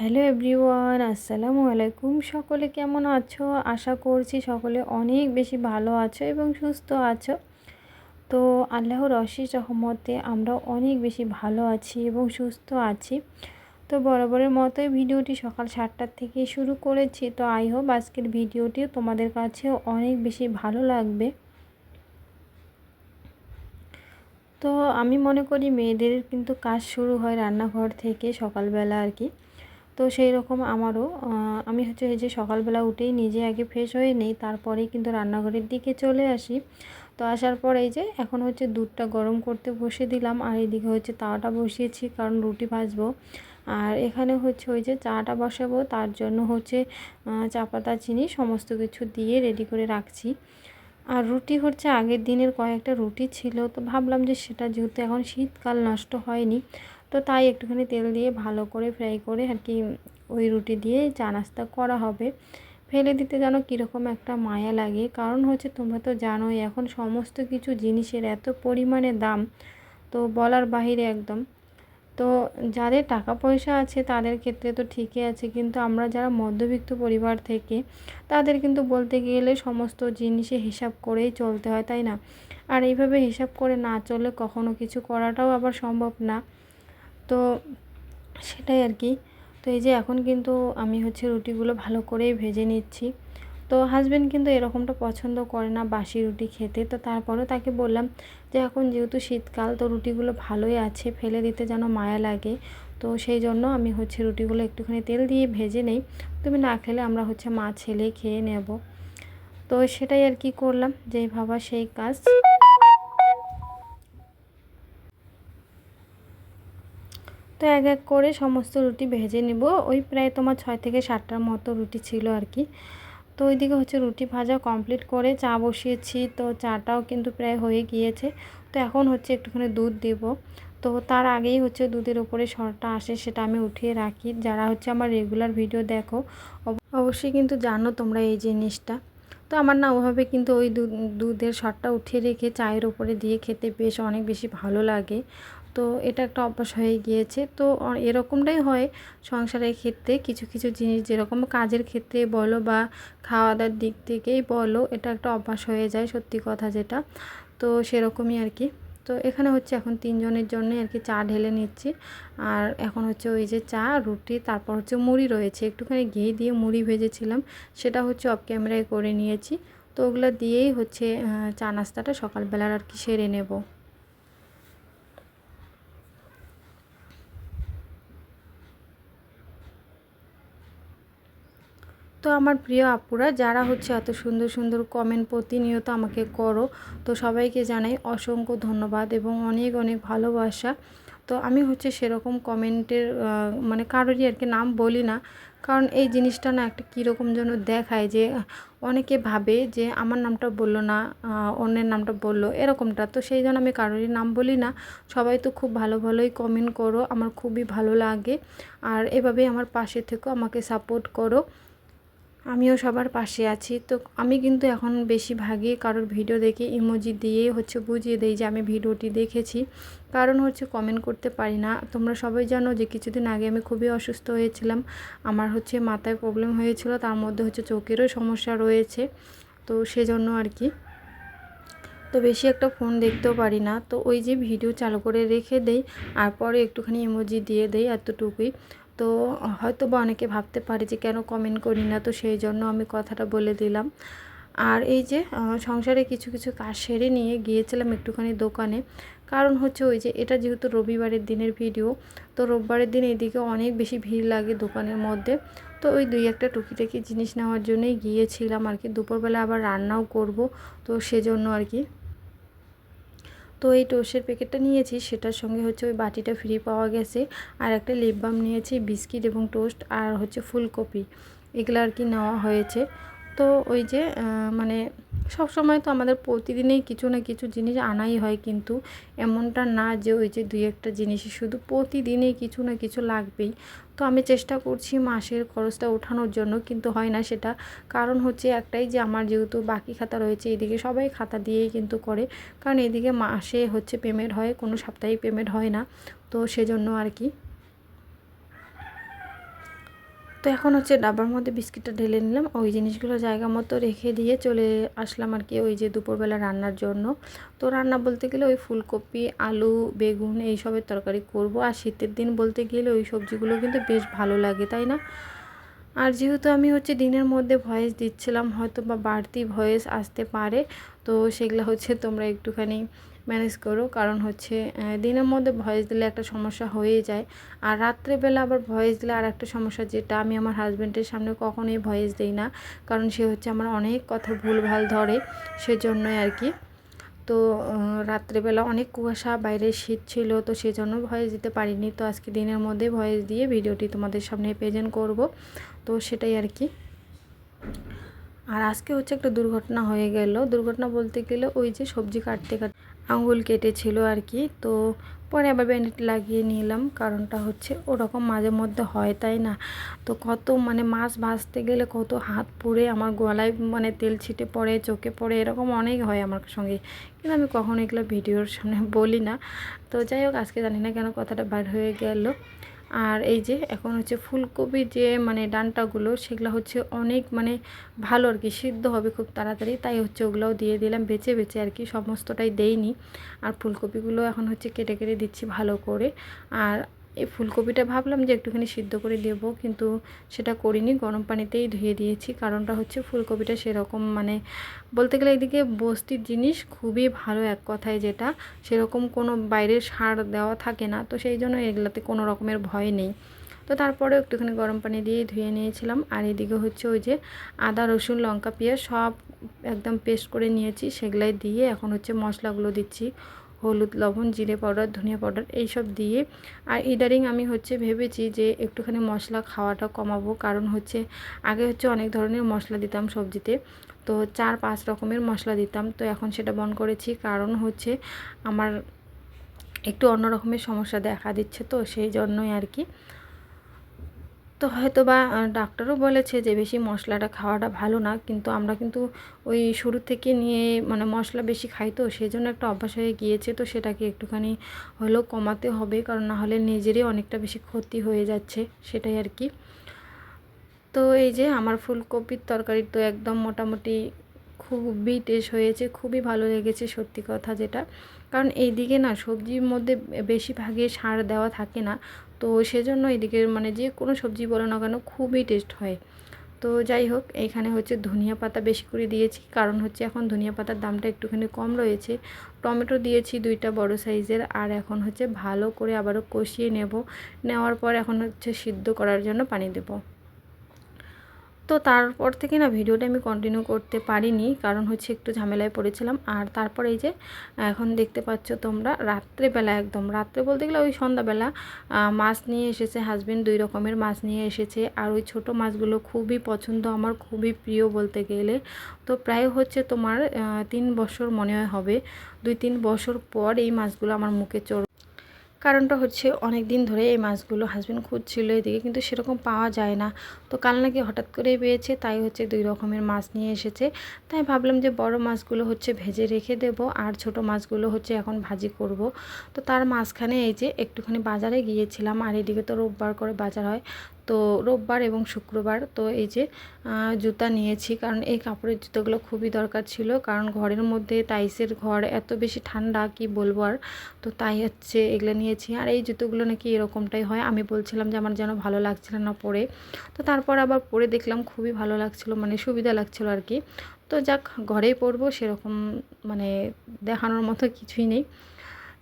Hello everyone, আসসালামু আলাইকুম। সকলে কেমন আছো? আশা করছি সকলে অনেক বেশি ভালো আছো এবং সুস্থ আছো। তো আল্লাহর অশেষ রহমতে আমরা অনেক বেশি ভালো আছি এবং সুস্থ আছি। তো বরাবরের মতোই ভিডিওটি সকাল 7টার থেকে শুরু করেছি। তো আই হোপ আজকের ভিডিওটিও তোমাদের কাছেও অনেক বেশি ভালো লাগবে। তো আমি মনে করি মেয়েদের কিন্তু কাজ শুরু হয় রান্নাঘর থেকে সকালবেলা আর কি। তো সেই রকম আমারও আমি এই যে সকালবেলা উঠেই নিজে আগে ফ্রেশ হয়ে নেই, তারপরেই কিন্তু রান্নাঘরের দিকে চলে আসি। তো আসার পর এই যে এখন দুধটা গরম করতে বসে দিলাম, আর এইদিকে তাওয়াটা বসিয়েছি কারণ রুটি ভাজবো। আর এখানে ওই যে চাটা বসাবো, তার জন্য চা পাতা চিনি সমস্ত কিছু দিয়ে রেডি করে রাখছি। আর রুটি আগের দিনের কয়েকটা রুটি ছিল, তো ভাবলাম যে সেটা যেহেতু এখন শীতকাল নষ্ট হয়নি, তো তাই একটুখানি তেল দিয়ে ভালো করে ফ্রাই করে আর কি ওই রুটি দিয়ে চা নাস্তা করা হবে। ফেলে দিতে যেন কীরকম একটা মায়া লাগে, কারণ তোমরা তো জানোই এখন সমস্ত কিছু জিনিসের এত পরিমাণে দাম, তো বলার বাহিরে একদম। তো যাদের টাকা পয়সা আছে তাদের ক্ষেত্রে তো ঠিকই আছে, কিন্তু আমরা যারা মধ্যবিত্ত পরিবার থেকে তাদের কিন্তু বলতে গেলে সমস্ত জিনিসে হিসাব করেই চলতে হয়, তাই না? আর এইভাবে হিসাব করে না চললে কখনো কিছু করাটাও আবার সম্ভব না। তো সেটাই আর কি। তো এই যে এখন কিন্তু আমি রুটিগুলো ভালো করেই ভেজে নিচ্ছি। তো হাজব্যান্ড কিন্তু এরকমটা পছন্দ করে না, বাসি রুটি খেতে। তো তারপরেও তাকে বললাম যে এখন যেহেতু শীতকাল, তো রুটিগুলো ভালোই আছে, ফেলে দিতে যেন মায়া লাগে। তো সেই জন্য আমি রুটিগুলো একটুখানি তেল দিয়ে ভেজে নেই, তুমি না খেলে আমরা মা ছেলে খেয়ে নেব। তো সেটাই আর কি করলাম, যেই ভাবা সেই কাজ। তো এক এক করে সমস্ত রুটি ভেজে নিব। ওই প্রায় তোমার 6 থেকে 7টার মতো রুটি ছিল আর কি। তো ওইদিকে রুটি ভাজা কমপ্লিট করে চা বসিয়েছি, তো চাটাও কিন্তু প্রায় হয়ে গিয়েছে। তো এখন একটুখানি দুধ দেব। তো তার আগেই দুধের উপরে সরটা আসে, সেটা আমি উঠিয়ে রাখি। যারা আমার রেগুলার ভিডিও দেখো অবশ্যই কিন্তু জানো তোমরা এই জিনিসটা। তো আমার না ওভাবে কিন্তু ওই দুধের সরটা উঠিয়ে রেখে চায়ের উপরে দিয়ে খেতে বেশ অনেক বেশি ভালো লাগে। তো এটা একটা অভ্যাস হয়ে গিয়েছে। তো এরকমটাই হয় সংসারের ক্ষেত্রে, কিছু কিছু জিনিস যেরকম কাজের ক্ষেত্রে বলো বা খাওয়া দাওয়ার দিক থেকেই বলো, এটা একটা অভ্যাস হয়ে যায়, সত্যি কথা যেটা। তো সেরকমই আর কি। তো এখানে এখন 3 জনের জন্য আর কি চা ঢেলে নিচ্ছি। আর এখন ওই যে চা, রুটি, তারপর মুড়ি রয়েছে, একটুখানি ঘি দিয়ে মুড়ি ভেজেছিলাম, সেটা অফ ক্যামেরায় করে নিয়েছি। তো ওগুলো দিয়েই চা নাস্তাটা সকালবেলার আর কি সেরে নেব। তো আমার প্রিয় আপুরা যারা এত সুন্দর সুন্দর কমেন্ট প্রতিনিয়ত আমাকে করো, তো সবাইকে জানাই অসংখ্য ধন্যবাদ এবং অনেক অনেক ভালোবাসা। তো আমি সেরকম কমেন্টের মানে কারোরই আর কি নাম বলি না, কারণ এই জিনিসটা না একটা কীরকম যেন দেখায় যে অনেকে ভাবে যে আমার নামটা বললো না, অন্যের নামটা বললো, এরকমটা। তো সেই জন্য আমি কারোরই নাম বলি না। সবাই তো খুব ভালো ভালোই কমেন্ট করো, আমার খুবই ভালো লাগে। আর এভাবেই আমার পাশে থেকেও আমাকে সাপোর্ট করো, আমিও সবার পাশে আছি। তো আমি কিন্তু এখন বেশিরভাগই কারোর ভিডিও দেখে ইমোজি দিয়েই বুঝিয়ে দেই যে আমি ভিডিওটি দেখেছি, কারণ কমেন্ট করতে পারি না। তোমরা সবাই জানো যে কিছুদিন আগে আমি খুবই অসুস্থ হয়েছিলাম, আমার মাথায় প্রবলেম হয়েছিল, তার মধ্যে চোখেরও সমস্যা রয়েছে। তো সেজন্য আর কি, তো বেশি একটা ফোন দেখতেও পারি না। তো ওই যে ভিডিও চালু করে রেখে দেই, আর পরে একটুখানি ইমোজি দিয়ে দেই, এতটুকুই। তো হয়তো বা অনেকে ভাবতে পারে যে কেন কমেন্ট করি না, তো সেই জন্য আমি কথাটা বলে দিলাম। আর এই যে সংসারে কিছু কিছু কাজ সেরে নিয়ে গিয়েছিলাম একটুখানি দোকানে, কারণ ওই যে এটা যেহেতু রবিবারের দিনের ভিডিও, তো রোববারের দিন এদিকে অনেক বেশি ভিড় লাগে দোকানের মধ্যে। তো ওই 2-1টা টুকিটাকি জিনিস নেওয়ার জন্যই গিয়েছিলাম আর কি। দুপুরবেলা আবার রান্নাও করব, তো সেজন্য আর কি। তো এই টোস্টের প্যাকেটটা নিয়েছি, সেটার সঙ্গে ওই বাটিটা ফ্রি পাওয়া গেছে। আর একটা লিপ বাম নিয়েছি, বিস্কিট এবং টোস্ট, আর ফুলকপি, এগুলো আর কি নেওয়া হয়েছে। তো ওই যে মানে সব সময় তো আমাদের প্রতিদিনেই কিছু না কিছু জিনিস আনাই হয়, কিন্তু এমনটা না যে ওই যে 2-1টা জিনিসই শুধু, প্রতিদিনেই কিছু না কিছু লাগবেই। তো আমি চেষ্টা করছি মাসের খরচটা ওঠানোর জন্য, কিন্তু হয় না সেটা। কারণ একটাই যে আমার যেহেতু বাকি খাতা রয়েছে, এদিকে সবাই খাতা দিয়েই কিন্তু করে, কারণ এদিকে মাসে পেমেন্ট হয়, কোনো সাপ্তাহিক পেমেন্ট হয় না। তো সেজন্য আর কি। তো এখন হচ্ছে ডাব্বার মধ্যে বিস্কিটটা ঢেলে নিলাম, ওই জিনিসগুলো জায়গা মতো রেখে দিয়ে চলে আসলাম আর কি ওই যে দুপুরবেলা রান্নার জন্য। তো রান্না বলতে গেলে ওই ফুলকপি, আলু, বেগুন এইসবের তরকারি করব। আর শীতের দিন বলতে গেলে ওই সবজিগুলো কিন্তু বেশ ভালো লাগে, তাই না? আর যেহেতু আমি হচ্ছে দিনের মধ্যে ভয়েস দিচ্ছিলাম, হয়তো বা বাড়তি ভয়েস আসতে পারে, তো সেগুলো হচ্ছে তোমরা একটুখানি ম্যানেজ করো। কারণ হচ্ছে দিনের মধ্যে ভয়েস দিলে একটা সমস্যা হয়ে যায়, আর রাত্রেবেলা আবার ভয়েস দিলে আর একটা সমস্যা, যেটা আমি আমার হাজব্যান্ডের সামনে কখনোই ভয়েস দিই না, কারণ সে হচ্ছে আমার অনেক কথা ভুলভাল ধরে, সেজন্যই আর কি। তো রাত্রেবেলা অনেক কুয়াশা, বাইরে শীত ছিল, তো সেজন্য ভয়েস দিতে পারিনি। তো আজকে দিনের মধ্যে ভয়েস দিয়ে ভিডিওটি তোমাদের সামনে প্রেজেন্ট করব, তো সেটাই আর কি। আর আজকে হচ্ছে একটা দুর্ঘটনা হয়ে গেল। দুর্ঘটনা বলতে গেলে ওই যে সবজি কাটতে কাটতে আঙুল কেটেছিল আর কি। তো পরে আবার ব্যান্ডেড লাগিয়ে নিলাম, কারণটা হচ্ছে ওরকম মাঝে মধ্যে হয়, তাই না? তো কত মানে মাছ ভাজতে গেলে কত হাত পুড়ে, আমার গলায় মানে তেল ছিটে পড়ে, চোখে পড়ে, এরকম অনেক হয় আমার সঙ্গে, কিন্তু আমি কখনো এগুলো ভিডিওর সামনে বলি না। তো যাই হোক, আজকে জানি না কেন কথাটা বার হয়ে গেল। আর এই যে এখন হচ্ছে ফুলকপির যে মানে ডাঁটাগুলো, সেগুলো হচ্ছে অনেক মানে ভালো আর কি, সিদ্ধ হবে খুব তাড়াতাড়ি, তাই হচ্ছে ওগুলোও দিয়ে দিলাম বেছে বেছে আর কি, সমস্তটাই দেইনি। আর ফুলকপিগুলো এখন হচ্ছে কেটে কেটে দিচ্ছি ভালো করে। আর এই ফুলকপিটা ভাবলাম যে একটুখানি সিদ্ধ করে দেব, কিন্তু সেটা করিনি, গরম পানিতেই ধুয়ে দিয়েছি। কারণটা হচ্ছে ফুলকপিটা সেরকম মানে বলতে গেলে এদিকে বস্তির জিনিস খুবই ভালো, এক কথায় যেটা, সেরকম কোনো বাইরের সার দেওয়া থাকে না, তো সেই জন্য এগুলোতে কোনো রকমের ভয় নেই। তো তারপরেও একটুখানি গরম পানি দিয়ে ধুয়ে নিয়েছিলাম। আর এদিকে হচ্ছে ওই যে আদা, রসুন, লঙ্কা, পেঁয়াজ সব একদম পেস্ট করে নিয়েছি, সেগুলাই দিয়ে এখন হচ্ছে মশলাগুলো দিচ্ছি, হলুদ, লবণ, জিরে পাউডার, ধনিয়া পাউডার এইসব দিয়ে। আর ইদারিং আমি হচ্ছে ভেবেছি যে একটুখানি মশলা খাওয়াটা কমাবো, কারণ হচ্ছে আগে হচ্ছে অনেক ধরনের মশলা দিতাম সবজিতে, তো 4-5 রকমের মশলা দিতাম, তো এখন সেটা বন্ধ করেছি। কারণ হচ্ছে আমার একটু অন্য রকমের সমস্যা দেখা দিচ্ছে, তো সেই জন্যই আর কি। তো হয়তো বা ডাক্তারও বলেছে যে বেশি মশলাটা খাওয়াটা ভালো না, কিন্তু আমরা কিন্তু ওই শুরু থেকে নিয়ে মানে মশলা বেশি খাই, তো সেই জন্য একটা অভ্যাস হয়ে গিয়েছে। তো সেটাকে একটুখানি হলেও কমাতে হবে, কারণ না হলে নিজেরই অনেকটা বেশি ক্ষতি হয়ে যাচ্ছে, সেটাই আর কি। তো এই যে আমার ফুলকপির তরকারি তো একদম মোটামুটি খুবই টেস্ট হয়েছে, খুবই ভালো লেগেছে সত্যি কথা যেটা। কারণ এইদিকে না সবজির মধ্যে বেশিরভাগই সার দেওয়া থাকে না, তো সেজন্য এইদিকে মানে যে কোনো সবজি বলো না কেন খুবই টেস্ট হয়। তো যাই হোক, এইখানে হচ্ছে ধনিয়া পাতা বেশি করে দিয়েছি, কারণ হচ্ছে এখন ধনিয়া পাতার দামটা একটুখানি কম রয়েছে। টমেটো দিয়েছি 2টা বড় সাইজের। আর এখন হচ্ছে ভালো করে আবারও কষিয়ে নেওয়ার পর এখন হচ্ছে সিদ্ধ করার জন্য পানি দেব। তো তারপর থেকে না ভিডিওটা আমি কন্টিনিউ করতে পারিনি, কারণ হচ্ছে একটু ঝামেলায় পড়েছিলাম। আর তারপর এই যে এখন দেখতে পাচ্ছ তোমরা, রাত্রেবেলা একদম রাত্রে বলতে গেলে ওই সন্ধ্যাবেলা মাছ নিয়ে এসেছে হাজবেন্ড, 2 রকমের মাছ নিয়ে এসেছে। আর ওই ছোটো মাছগুলো খুবই পছন্দ আমার, খুবই প্রিয় বলতে গেলে। তো প্রায় হচ্ছে তোমার 3 বছর মনে হয় হবে, 2-3 বছর পর এই মাছগুলো আমার মুখে কারণটা হচ্ছে অনেক দিন ধরে এই মাছগুলো হাজবেন্ড খুঁজছিল এদিকে, কিন্তু সেরকম পাওয়া যায় না। তো কাল নাকি হঠাৎ করেই পেয়েছে, তাই হচ্ছে 2 রকমের মাছ নিয়ে এসেছে। তাই ভাবলাম যে বড় মাছগুলো হচ্ছে ভেজে রেখে দেব, আর ছোট মাছগুলো হচ্ছে এখন ভাজি করব। তো তার মাঝখানে এই যে একটুখানি বাজারে গিয়েছিলাম, আর এদিকে তো রোববার করে বাজার হয়, তো রোববার এবং শুক্রবার। তো এই যে জুতা নিয়েছি, কারণ এই কাপড়ের জুতোগুলো খুবই দরকার ছিল, কারণ ঘরের মধ্যে টাইসের ঘর, এত বেশি ঠান্ডা কি বলবো আর। তো তাই হচ্ছে এগুলো নিয়েছি। আর এই জুতোগুলো নাকি এরকমটাই হয়, আমি বলছিলাম যে আমার যেন ভালো লাগছিল না পরে, তো তারপর আবার পরে দেখলাম খুবই ভালো লাগছিল, মানে সুবিধা লাগছিল আর কি। তো যাক, ঘরেই পরবো সেরকম মানে দেখানোর মতো কিছুই নেই।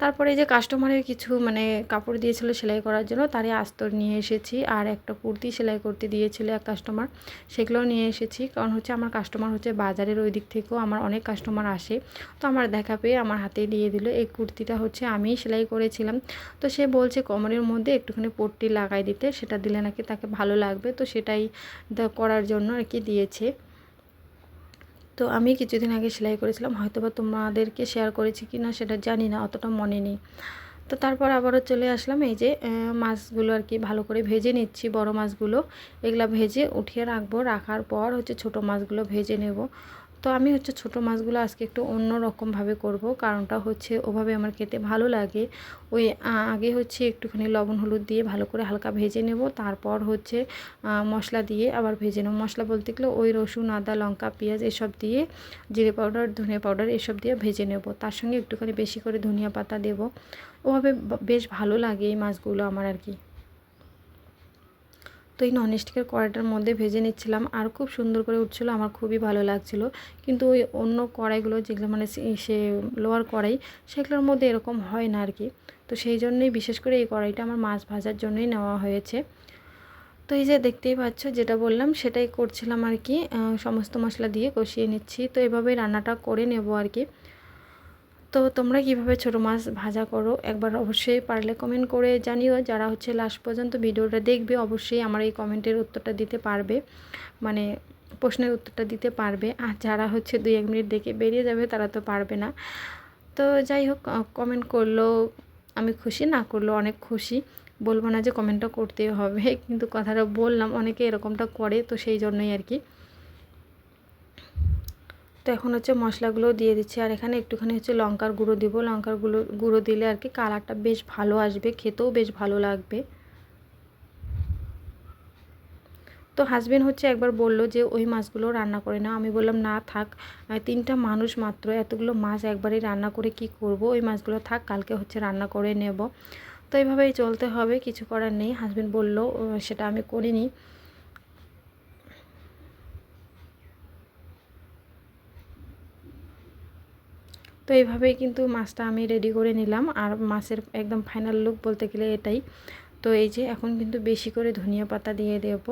তারপরে এই যে কাস্টমারের কিছু মানে কাপড় দিয়েছিল সেলাই করার জন্য, তারই আস্তর নিয়ে এসেছি। আর একটা কুর্তি সেলাই করতে দিয়েছিল এক কাস্টমার, সেগুলোও নিয়ে এসেছি। কারণ হচ্ছে আমার কাস্টমার হচ্ছে বাজারের ওই দিক থেকেও আমার অনেক কাস্টমার আসে, তো আমার দেখা পেয়ে আমার হাতে দিয়ে দিল। এই কুর্তিটা হচ্ছে আমিই সেলাই করেছিলাম, তো সে বলছে কোমরের মধ্যে একটুখানি পট্টি লাগাই দিতে, সেটা দিলে নাকি তাকে ভালো লাগবে, তো সেটাই করার জন্য আর কি দিয়েছে। তো আমি কিছুদিন আগে সেলাই করেছিলাম, হয়তো বা তোমাদেরকে শেয়ার করেছি কি না সেটা জানি না, অতটা মনে নেই। তো তারপর আবারও চলে আসলাম এই যে মাছগুলো আর কি ভালো করে ভেজে নিচ্ছি, বড় মাছগুলো এগুলো ভেজে উঠিয়ে রাখবো, রাখার পর হচ্ছে ছোট মাছগুলো ভেজে নেব। তো আমি হচ্ছে ছোটো মাছগুলো আজকে একটু অন্য রকমভাবে করব, কারণটা হচ্ছে ওভাবে আমার খেতে ভালো লাগে। ওই আগে হচ্ছে একটুখানি লবণ হলুদ দিয়ে ভালো করে হালকা ভেজে নেব, তারপর হচ্ছে মশলা দিয়ে আবার ভেজে নেব। মশলা বলতে গেলে ওই রসুন আদা লঙ্কা পেঁয়াজ এসব দিয়ে, জিরে পাউডার ধনিয়া পাউডার এসব দিয়ে ভেজে নেব, তার সঙ্গে একটুখানি বেশি করে ধনিয়া পাতা দেব। ওভাবে বেশ ভালো লাগে এই মাছগুলো আমার আর কি। তো এই ননস্টিকের কড়াইটার মধ্যে ভেজে নিচ্ছিলাম, আর খুব সুন্দর করে উঠছিলো, আমার খুবই ভালো লাগছিলো। কিন্তু ওই অন্য কড়াইগুলো যেগুলো মানে সে লোয়ার কড়াই, সেগুলোর মধ্যে এরকম হয় না আর কি। তো সেই জন্যই বিশেষ করে এই কড়াইটা আমার মাছ ভাজার জন্যই নেওয়া হয়েছে। তো এই যে দেখতেই পাচ্ছ যেটা বললাম সেটাই করছিলাম আর কি, সমস্ত মশলা দিয়ে কষিয়ে নিচ্ছি। তো এভাবেই রান্নাটা করে নেব আর কি। তো তোমরা কিভাবে ছোটো মাছ ভাজা করো একবার অবশ্যই পারলে কমেন্ট করে জানিও। যারা হচ্ছে লাস্ট পর্যন্ত ভিডিওটা দেখবে অবশ্যই আমার এই কমেন্টের উত্তরটা দিতে পারবে, মানে প্রশ্নের উত্তরটা দিতে পারবে। আর যারা হচ্ছে 2-1 মিনিট দেখে বেরিয়ে যাবে তারা তো পারবে না। তো যাই হোক, কমেন্ট করলেও আমি খুশি, না করলেও অনেক খুশি। বলবো না যে কমেন্টটা করতেই হবে, কিন্তু কথাটা বললাম, অনেকে এরকমটা করে, তো সেই জন্যই আর কি। তো এখন হচ্ছে মশলাগুলো দিয়ে দিচ্ছি, আর এখানে একটুখানি হচ্ছে লঙ্কার গুঁড়ো দিব। লঙ্কার গুঁড়ো দিলে আর কি কালারটা বেশ ভালো আসবে, খেতেও বেশ ভালো লাগবে। তো হাজবেন্ড হচ্ছে একবার বলল যে ওই মাছগুলো রান্না করে না। আমি বললাম না থাক, 3টা মানুষ মাত্র, এতগুলো মাছ একবারই রান্না করে কি করব, ওই মাছগুলো থাক, কালকে হচ্ছে রান্না করে নেব। তো এইভাবেই চলতে হবে, কিছু করার নেই। হাজবেন্ড বলল, সেটা আমি করিনি। তো এইভাবেই কিন্তু মাছটা আমি রেডি করে নিলাম, আর মাছের একদম ফাইনাল লুক বলতে গেলে এটাই। তো এই যে এখন কিন্তু বেশি করে ধনিয়া পাতা দিয়ে দেব।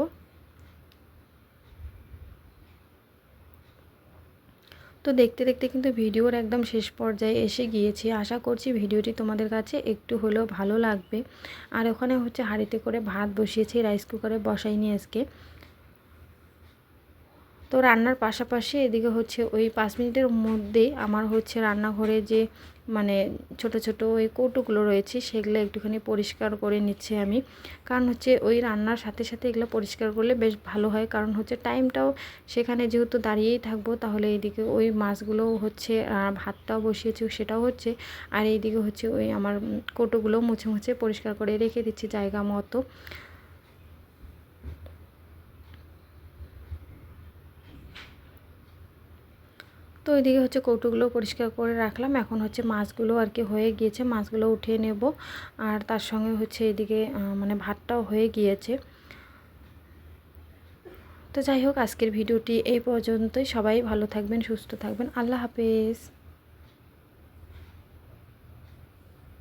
তো দেখতে দেখতে কিন্তু ভিডিওর একদম শেষ পর্যায়ে এসে গিয়েছি। আশা করছি ভিডিওটি তোমাদের কাছে একটু হলেও ভালো লাগবে। আর ওখানে হচ্ছে হাঁড়িতে করে ভাত বসিয়েছি, রাইস কুকারে বসাইনি আজকে। তো রান্নার পাশাপাশি এদিকে হচ্ছে ওই 5 মিনিটের মধ্যেই আমার হচ্ছে রান্নাঘরে যে মানে ছোট ছোট ওই কৌটোগুলো রয়েছে সেগুলো একটুখানি পরিষ্কার করে নিচ্ছি আমি। কারণ হচ্ছে ওই রান্নার সাথে সাথে এগুলো পরিষ্কার করলে বেশ ভালো হয়, কারণ হচ্ছে টাইমটাও সেখানে যেহেতু দাঁড়িয়েই থাকবো, তাহলে এইদিকে ওই মাছগুলোও হচ্ছে, ভাতটাও বসিয়েছি সেটাও হচ্ছে, আর এইদিকে হচ্ছে ওই আমার কৌটোগুলো মুছে মুছে পরিষ্কার করে রেখে দিচ্ছি জায়গা মতো। তো ওইদিকে হচ্ছে কৌটোগুলো পরিষ্কার করে রাখলাম। এখন হচ্ছে মাছগুলো আর কি হয়ে গিয়েছে, মাছগুলো উঠিয়ে নেব। আর তার সঙ্গে হচ্ছে এদিকে মানে ভাতটাও হয়ে গিয়েছে। তো যাই হোক, আজকের ভিডিওটি এই পর্যন্তই। সবাই ভালো থাকবেন, সুস্থ থাকবেন। আল্লাহ হাফেজ।